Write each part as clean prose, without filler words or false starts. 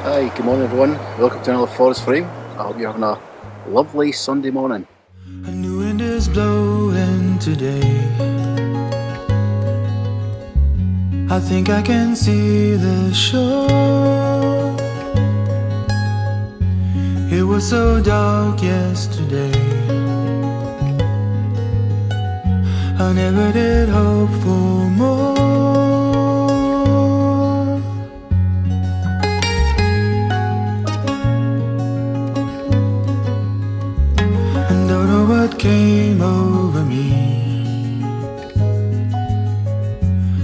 Hi, good morning everyone. Welcome to another Forest Frame. I hope you're having a lovely Sunday morning. A new wind is blowing today. I think I can see the shore. It was so dark yesterday. I never did hope for more. And don't know what came over me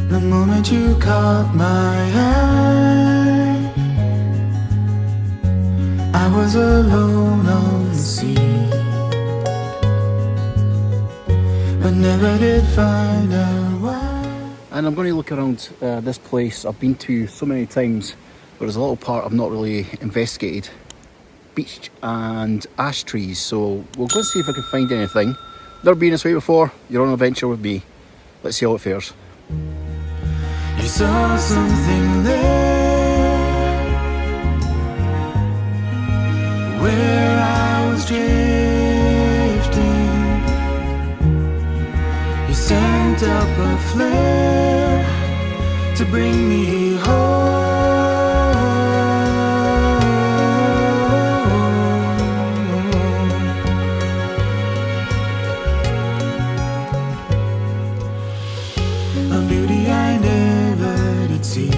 the moment you caught my eye. I was alone on the sea, but never did find out why. And I'm going to look around this place I've been to so many times, but there's a little part I've not really investigated. Beech and ash trees, so we'll go and see if I can find anything. Never been this way before, you're on an adventure with me. Let's see how it fares. You saw something there where I was drifting. You sent up a flare to bring me home. A beauty I never did see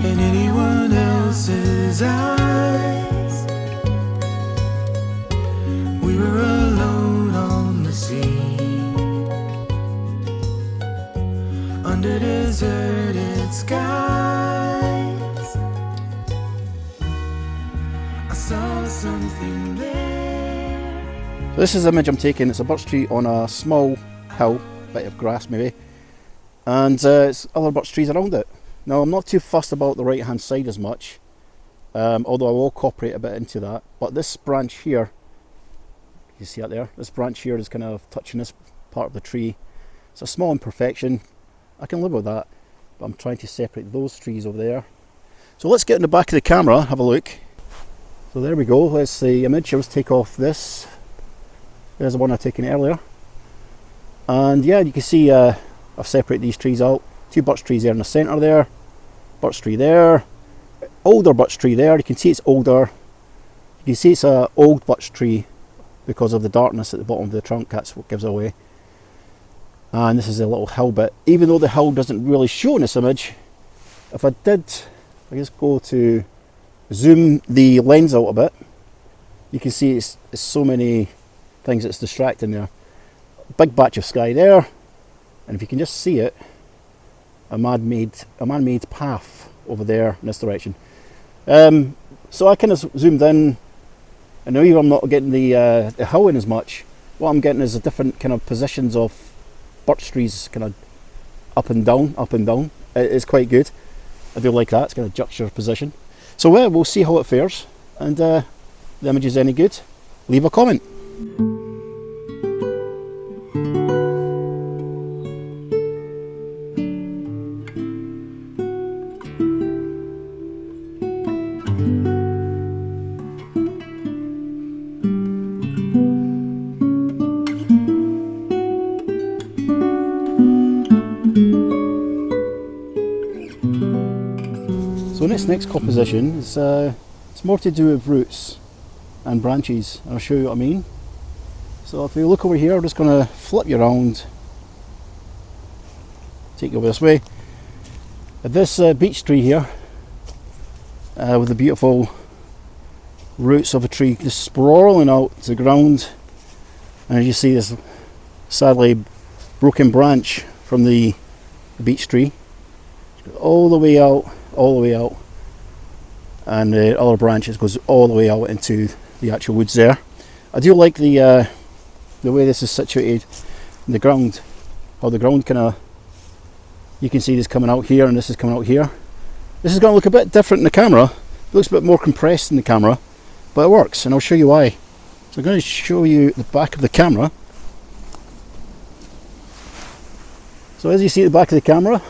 in anyone else's eyes. We were alone on the sea, under deserted skies. I saw something there. So this is the image I'm taking. It's a birch tree on a small hill, bit of grass maybe, and it's other birch trees around it. Now I'm not too fussed about the right hand side as much, although I will incorporate a bit into that, but this branch here, you see it there, this branch here is kind of touching this part of the tree. It's a small imperfection, I can live with that, but I'm trying to separate those trees over there. So let's get in the back of the camera, have a look. So there we go, there's the image. Let's take off this. There's the one I've taken earlier. And yeah, you can see I've separated these trees out. Two birch trees there in the centre there. Birch tree there. Older birch tree there. You can see it's older. You can see it's an old birch tree because of the darkness at the bottom of the trunk. That's what gives it away. And this is a little hill bit. Even though the hill doesn't really show in this image, if I just go to zoom the lens out a bit, you can see it's so many things that's distracting there. Big batch of sky there, and if you can just see it, a man-made path over there in this direction. So I kind of zoomed in, and now I'm not getting the hill in as much. What I'm getting is a different kind of positions of birch trees, kind of up and down. It's quite good. I do like that. It's kind of juxtaposition. So we'll see how it fares, and the image is any good, leave a comment. So in this next composition, it's more to do with roots and branches, and I'll show you what I mean. So if you look over here, I'm just going to flip you around, take you over this way. This beech tree here, with the beautiful roots of a tree just sprawling out to the ground, and as you see, this sadly broken branch from the beech tree all the way out, and the other branches goes all the way out into the actual woods there. I do like the way this is situated in the ground, how the ground kind of, you can see this coming out here and this is coming out here. This is going to look a bit different in the camera. It looks a bit more compressed in the camera, but it works, and I'll show you why. So I'm going to show you the back of the camera. So as you see at the back of the camera,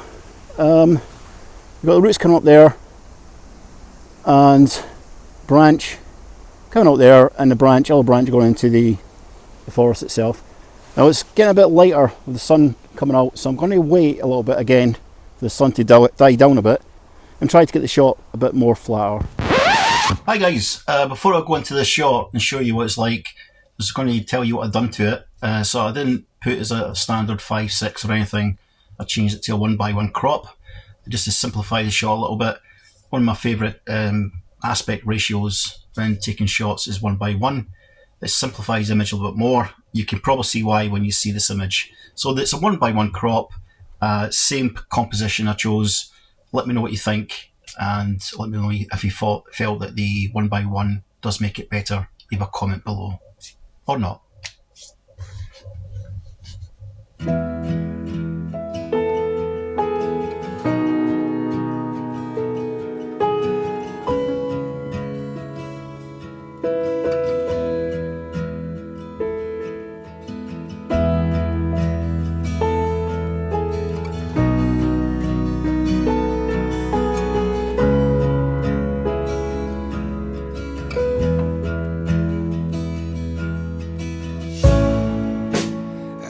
you've got the roots coming up there and branch coming out there, and the branch, other branch going into the forest itself. Now it's getting a bit lighter with the sun coming out, so I'm going to wait a little bit again for the sun to die down a bit and try to get the shot a bit more flatter. Hi guys, before I go into this shot and show you what it's like, I was going to tell you what I've done to it. So I didn't put it as a standard 5:6 or anything. I changed it to a 1:1 crop just to simplify the shot a little bit. One of my favourite aspect ratios when taking shots is 1:1. It simplifies the image a little bit more. You can probably see why when you see this image. So it's a 1:1 crop, same composition I chose. Let me know what you think, and let me know if you felt that the 1:1 does make it better. Leave a comment below, or not.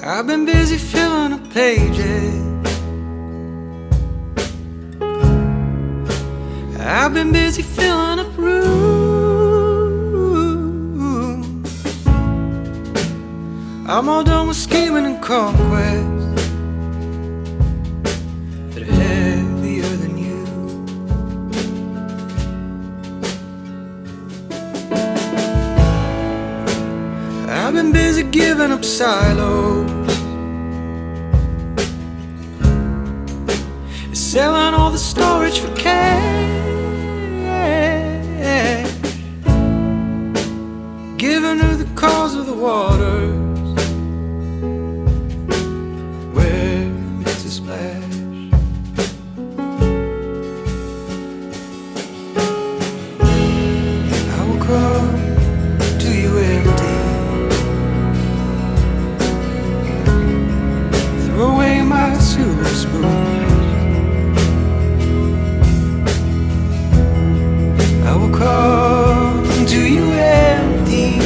I've been busy filling up pages. I've been busy filling up rooms. I'm all done with scheming and conquest that are heavier than you. I've been busy giving up silos, selling all the storage for cash, giving her the cause of the waters where it's a splash. I will come to you empty, throw away my silver spoon. I will come to you empty,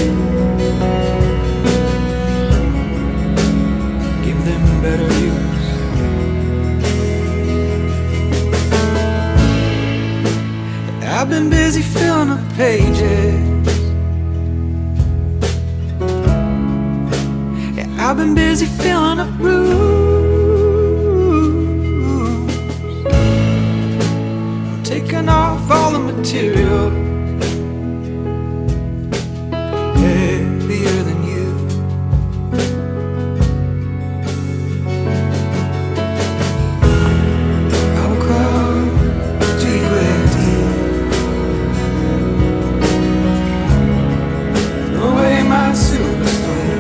give them better use. I've been busy filling up pages. Yeah, I've been busy filling up rooms. I'm taking off all the material heavier than you. I will come to you empty, throw away my silver spoon.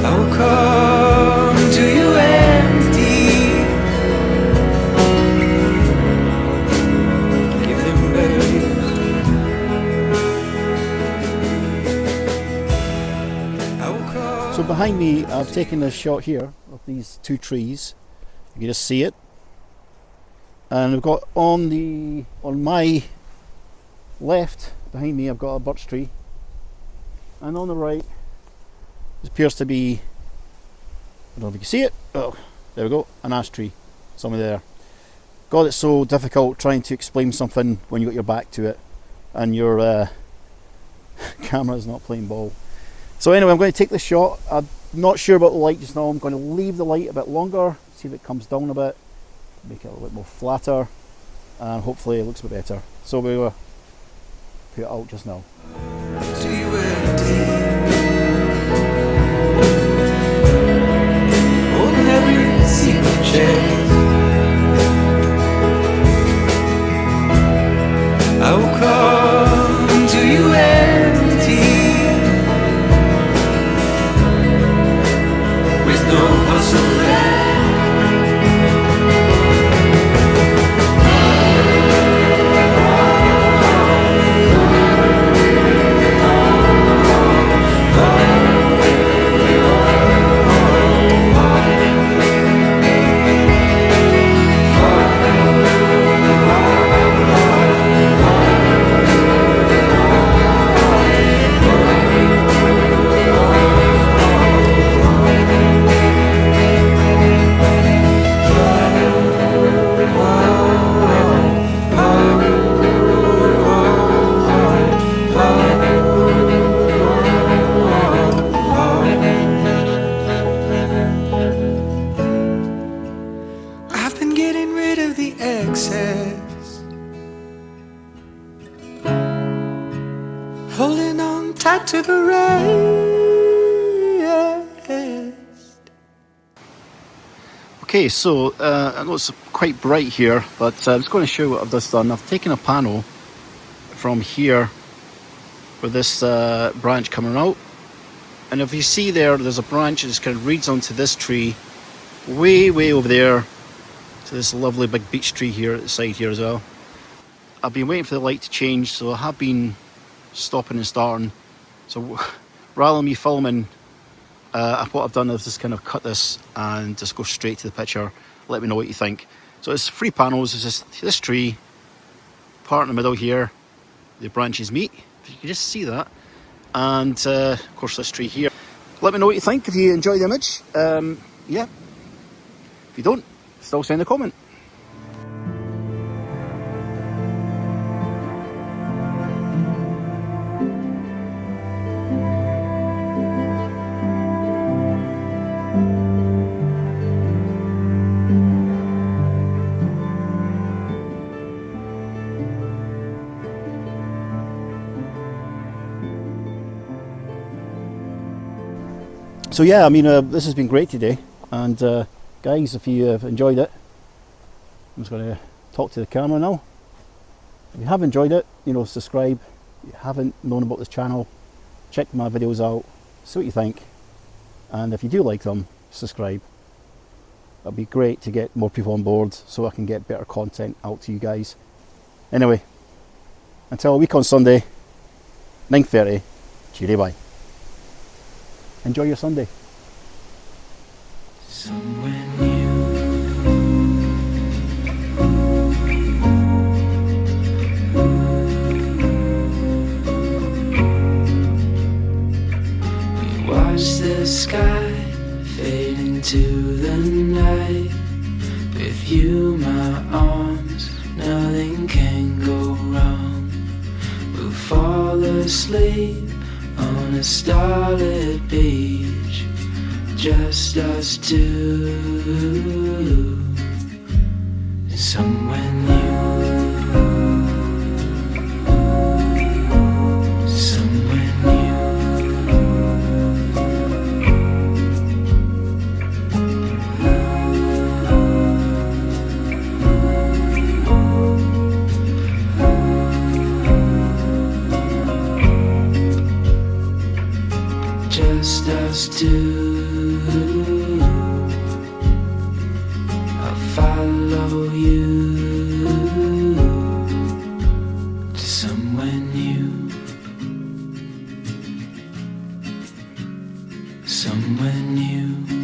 I will come to you empty, give them better use. I will come. So behind me, I've taken a shot here of these two trees. You can just see it, and I've got on my left behind me, I've got a birch tree, and on the right it appears to be, I don't know if you can see it. Oh, there we go, an ash tree, somewhere there. God, it's so difficult trying to explain something when you got your back to it and your camera's not playing ball. So anyway, I'm going to take the shot. I'm not sure about the light just now. I'm going to leave the light a bit longer, see if it comes down a bit, make it a little bit more flatter, and hopefully it looks a bit better. So we will put it out just now. To you empty, holding every secret chase. I will come to you empty, with no hustle left. holding on tight to the rest. Okay, so I know it's quite bright here, but I'm just going to show you what I've just done. I've taken a panel from here with this branch coming out, and if you see there's a branch that just kind of reads onto this tree way over there to this lovely big beech tree here at the side here as well. I've been waiting for the light to change, so I have been stopping and starting. So rather than me filming, what I've done is just kind of cut this and just go straight to the picture. Let me know what you think. So it's 3 panels. It's just this tree, part in the middle here, the branches meet, if you can just see that, and of course this tree here. Let me know what you think if you enjoy the image. Yeah, if you don't, still send a comment. So yeah, I mean, this has been great today, and guys, if you have enjoyed it, I'm just going to talk to the camera now. If you have enjoyed it, you know, subscribe. If you haven't known about this channel, check my videos out, see what you think, and if you do like them, subscribe. That'd be great to get more people on board so I can get better content out to you guys. Anyway, until a week on Sunday, 9:30, cheery bye. Enjoy your Sunday. Somewhere new. We watch the sky fade into the night. With you, my arms, nothing can go wrong. We'll fall asleep on a starlit beach, just us two, somewhere new, somewhere new, just us two. I'll follow you to somewhere new, somewhere new.